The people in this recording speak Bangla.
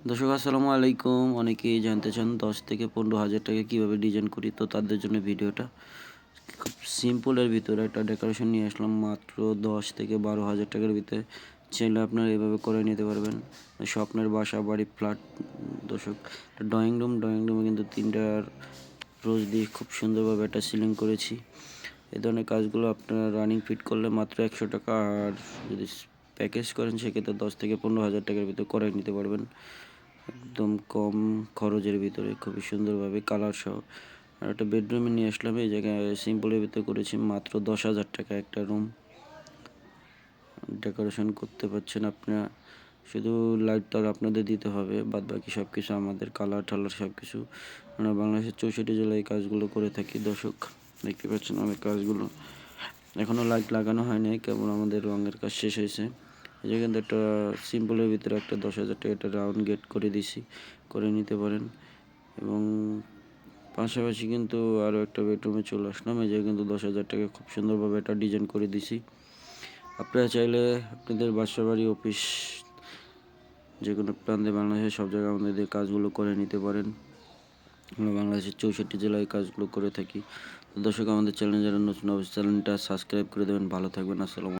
দর্শক আসসালামু আলাইকুম। অনেকেই জানতে চান 10 থেকে 15,000 টাকা কীভাবে ডিজাইন করি, তো তাদের জন্য ভিডিওটা। খুব সিম্পলের ভিতরে একটা ডেকোরেশন নিয়ে আসলাম মাত্র 10 থেকে 12,000 টাকার ভিতরে। চাইলে আপনারা এভাবে করে নিতে পারবেন। স্বপ্নের বাসা বাড়ি ফ্ল্যাট। দর্শক, ড্রয়িং রুমে কিন্তু 3টা রোজ দিয়ে খুব সুন্দরভাবে একটা সিলিং করেছি। এই ধরনের কাজগুলো আপনারা রানিং ফিট করলে মাত্র 100 টাকা, আর যদি প্যাকেজ করেন সেক্ষেত্রে 10 থেকে 15,000 টাকার ভিতরে করে নিতে পারবেন একদম কম খরচের ভিতরে, খুবই সুন্দরভাবে কালার সহ। আর একটা বেডরুমে নিয়ে আসলাম, এই জায়গায় সিম্পলের ভিতরে করেছি মাত্র 10,000 টাকা একটা রুম ডেকোরেশন করতে পারছেন আপনারা। শুধু লাইট তার আপনাদের দিতে হবে, বাদ বাকি সব কিছু আমাদের, কালার টালার সব কিছু আমরা বাংলাদেশের 64 জেলায় এই কাজগুলো করে থাকি। দর্শক দেখতে পাচ্ছেন অনেক কাজগুলো এখনও লাইট লাগানো হয়নি, কেবল আমাদের রঙের কাজ শেষ হয়েছে। এই যে কিন্তু একটা সিম্পলের ভিতরে একটা 10,000 টাকা একটা রাউন্ড গেট করে দিছি, করে নিতে পারেন। এবং পাশাপাশি কিন্তু আরও একটা বেডরুমে চলে আসলাম, এই যে কিন্তু 10,000 টাকা খুব সুন্দরভাবে একটা ডিজাইন করে দিছি। আপনারা চাইলে আপনাদের বাসা বাড়ি অফিস যে কোনো প্রান্তে বাংলাদেশের সব জায়গায় আমাদের দিয়ে কাজগুলো করে নিতে পারেন। আমরা বাংলাদেশের 64 জেলায় কাজগুলো করে থাকি। দর্শক, আমাদের চ্যানেল যারা নতুন অবশ্যই চ্যানেলটা সাবস্ক্রাইব করে দেবেন। ভালো থাকবেন। আসসালামু